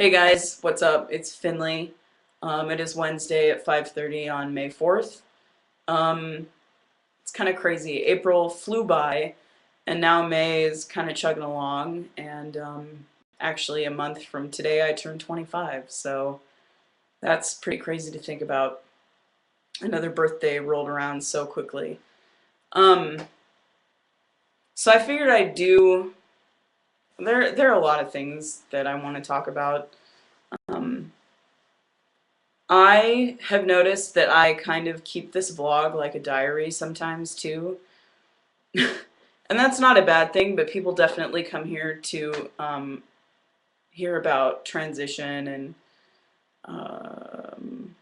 Hey guys, what's up? It's Finley. It is Wednesday at 5:30 on May 4th. Um, it's kind of crazy. April flew by, and now May is kind of chugging along. And actually, a month from today, I turned 25. So that's pretty crazy to think about. Another birthday rolled around so quickly. Um, so I figured I'd do. There are a lot of things that I want to talk about. Um, I have noticed that I kind of keep this vlog like a diary sometimes too. And that's not a bad thing, but people definitely come here to hear about transition and um,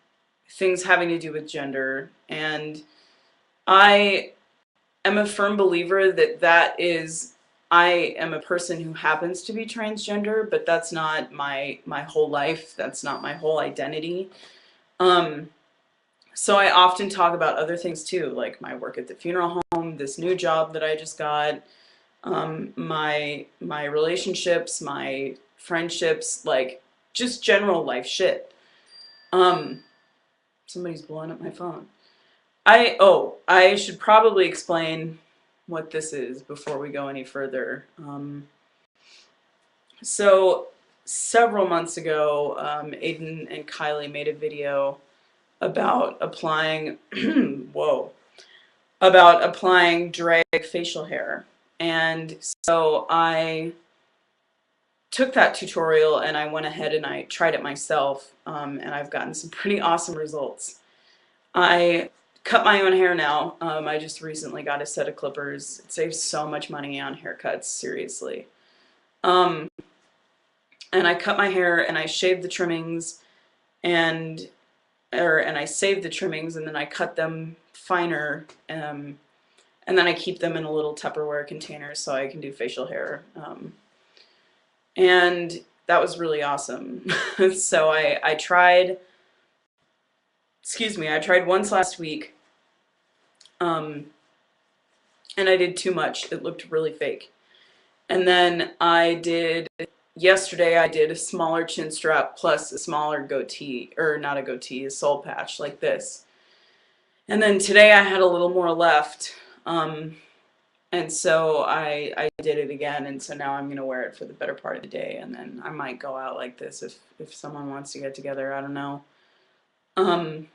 things having to do with gender. And I am a firm believer that I am a person who happens to be transgender, but that's not my whole life. That's not my whole identity. Um, So I often talk about other things too, like my work at the funeral home, this new job that I just got, my relationships, my friendships, like just general life shit. Um, Somebody's blowing up my phone. I should probably explain what this is before we go any further. So several months ago, Aiden and Kylie made a video about applying, whoa, about applying drag facial hair. And so I took that tutorial and I went ahead and I tried it myself, and I've gotten some pretty awesome results. I cut my own hair now. I just recently got a set of clippers. It saves so much money on haircuts, seriously. Um, and I cut my hair and I shaved the trimmings and and I saved the trimmings and then I cut them finer. And then I keep them in a little Tupperware container so I can do facial hair. And that was really awesome. So I tried, excuse me, I tried once last week, um, and I did too much. It looked really fake. And then yesterday I did a smaller chin strap plus a smaller goatee, or not a goatee, a soul patch like this. And then today I had a little more left. And so I did it again, and so now I'm gonna wear it for the better part of the day, and then I might go out like this if someone wants to get together. I don't know. Um,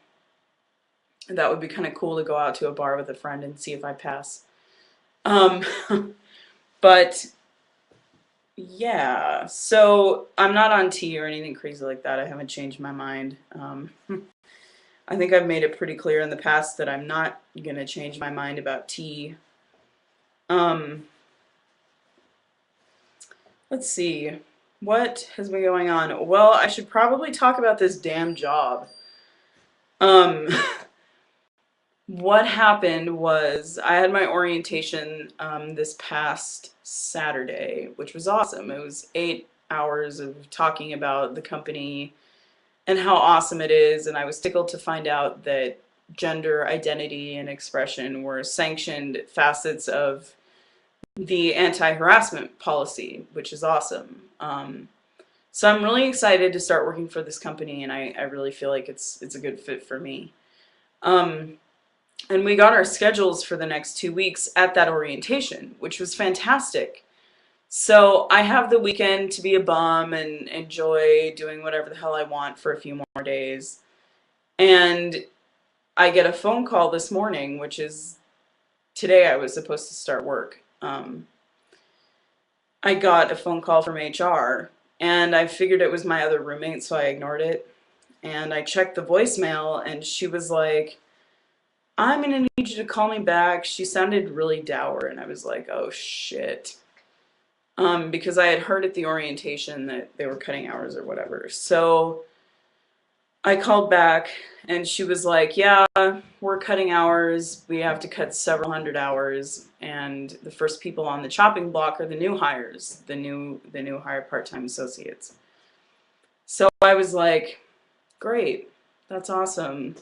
that would be kind of cool to go out to a bar with a friend and see if I pass. Um, but yeah, so I'm not on tea or anything crazy like that. I haven't changed my mind. I think I've made it pretty clear in the past that I'm not gonna change my mind about tea. Um, Let's see. What has been going on? Well, I should probably talk about this damn job. Um, what happened was I had my orientation this past Saturday, which was awesome. It was 8 hours of talking about the company and how awesome it is, and I was tickled to find out that gender identity and expression were sanctioned facets of the anti-harassment policy, which is awesome. So I'm really excited to start working for this company, and I really feel like it's a good fit for me. Um, and we got our schedules for the next 2 weeks at that orientation, which was fantastic. So I have the weekend to be a bum and enjoy doing whatever the hell I want for a few more days. And I get a phone call this morning, which is today I was supposed to start work. I got a phone call from HR, and I figured it was my other roommate, so I ignored it. And I checked the voicemail, and she was like, I'm gonna need you to call me back. She sounded really dour, and I was like, oh shit. Because I had heard at the orientation that they were cutting hours or whatever. So I called back, and she was like, yeah, we're cutting hours. We have to cut several hundred hours, and the first people on the chopping block are the new hires, the new hire part-time associates. So I was like, great, that's awesome.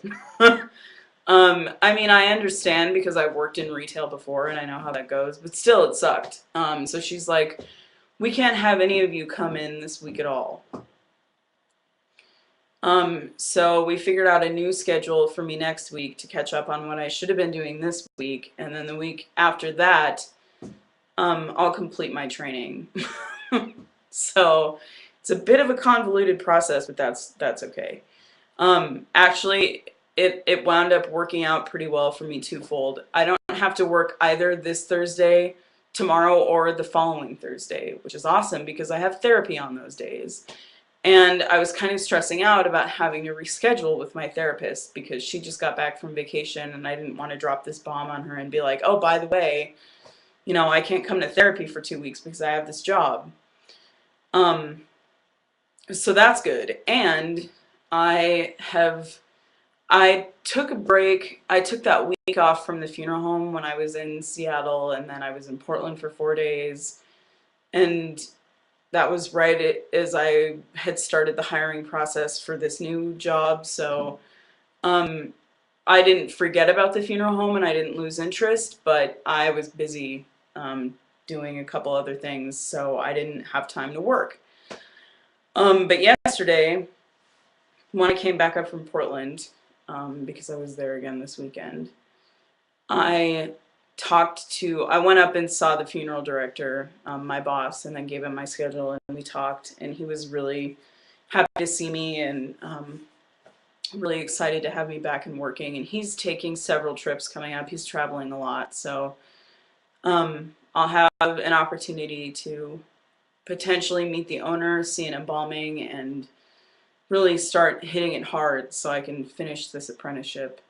I mean, I understand because I've worked in retail before and I know how that goes, but still it sucked. So she's like, we can't have any of you come in this week at all. So we figured out a new schedule for me next week to catch up on what I should have been doing this week, and then the week after that, I'll complete my training. So it's a bit of a convoluted process, but that's okay. Actually, it wound up working out pretty well for me twofold. I don't have to work either this Thursday, tomorrow, or the following Thursday, which is awesome because I have therapy on those days. And I was kind of stressing out about having to reschedule with my therapist because she just got back from vacation and I didn't want to drop this bomb on her and be like, oh, by the way, I can't come to therapy for 2 weeks because I have this job. Um, so that's good. And I have I took a break. I took that week off from the funeral home when I was in Seattle, and then I was in Portland for 4 days. And that was as I had started the hiring process for this new job. So um, I didn't forget about the funeral home and I didn't lose interest, but I was busy doing a couple other things, so I didn't have time to work. But yesterday, when I came back up from Portland, because I was there again this weekend, I I went up and saw the funeral director, my boss, and then gave him my schedule and we talked, and he was really happy to see me and really excited to have me back and working. And he's taking several trips coming up. He's traveling a lot. So I'll have an opportunity to potentially meet the owner, see an embalming, and really start hitting it hard so I can finish this apprenticeship.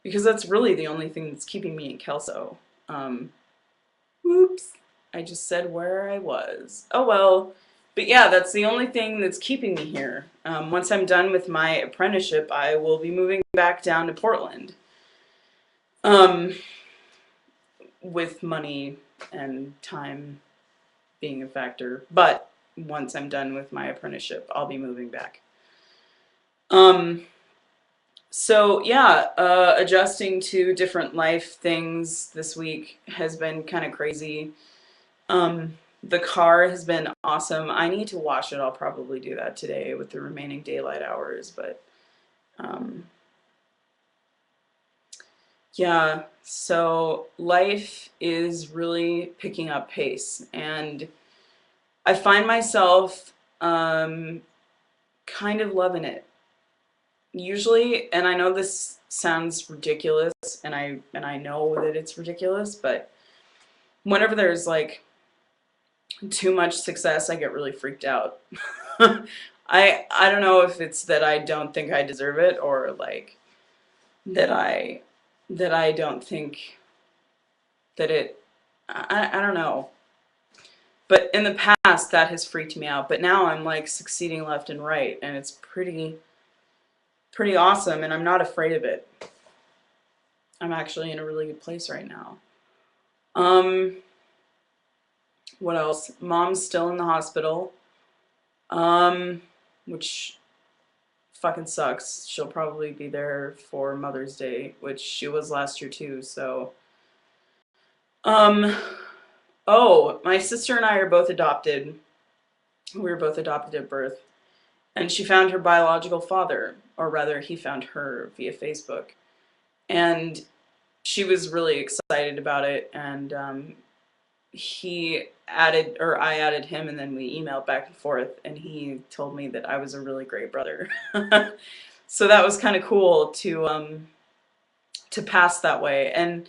Because that's really the only thing that's keeping me in Kelso. Whoops. I just said where I was. Oh well. But yeah, that's the only thing that's keeping me here. Once I'm done with my apprenticeship, I will be moving back down to Portland. Um, with money and time being a factor. But once I'm done with my apprenticeship, I'll be moving back. Um, So yeah, adjusting to different life things this week has been kind of crazy. The car has been awesome. I need to wash it. I'll probably do that today with the remaining daylight hours, but um, yeah, so life is really picking up pace, and I find myself kind of loving it. Usually, and I know this sounds ridiculous, and I know that it's ridiculous, but whenever there's like too much success, I get really freaked out. I don't know if it's that I don't think I deserve it, or like that I don't think that it I don't know. But in the past that has freaked me out, but now I'm like succeeding left and right, and it's pretty awesome, and I'm not afraid of it. I'm actually in a really good place right now. Um, what else? Mom's still in the hospital, um, which fucking sucks. She'll probably be there for Mother's Day, which she was last year too. So, um, oh, my sister and I are both adopted. We were both adopted at birth, and she found her biological father, or rather, he found her via Facebook, and she was really excited about it, and I added him, and then we emailed back and forth, and he told me that I was a really great brother. So that was kind of cool to pass that way. And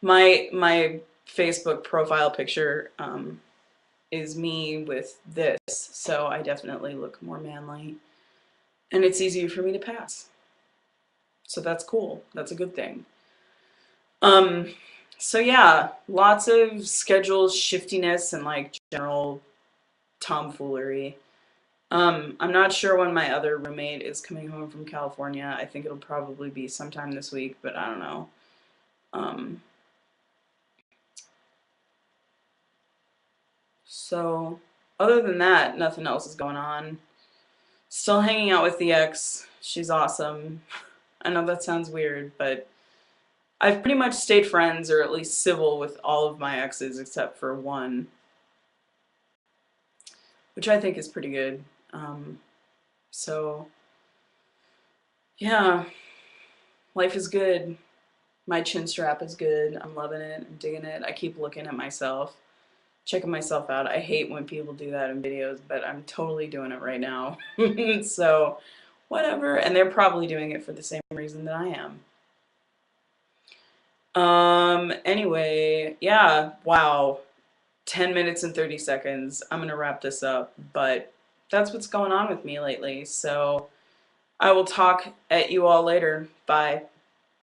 my Facebook profile picture is me with this, so I definitely look more manly, and it's easier for me to pass. So that's cool. That's a good thing. Um, so yeah, lots of schedule shiftiness and like general tomfoolery. I'm not sure when my other roommate is coming home from California. I think it'll probably be sometime this week, but I don't know. Um, so other than that, nothing else is going on. Still hanging out with the ex. She's awesome. I know that sounds weird, but I've pretty much stayed friends, or at least civil, with all of my exes except for one, which I think is pretty good. So Yeah, life is good. My chin strap is good. I'm loving it. I'm digging it. I keep looking at myself, checking myself out. I hate when people do that in videos, but I'm totally doing it right now. So, whatever. And they're probably doing it for the same reason that I am. Anyway, yeah, wow. 10 minutes and 30 seconds. I'm gonna wrap this up, but that's what's going on with me lately. So I will talk at you all later. Bye.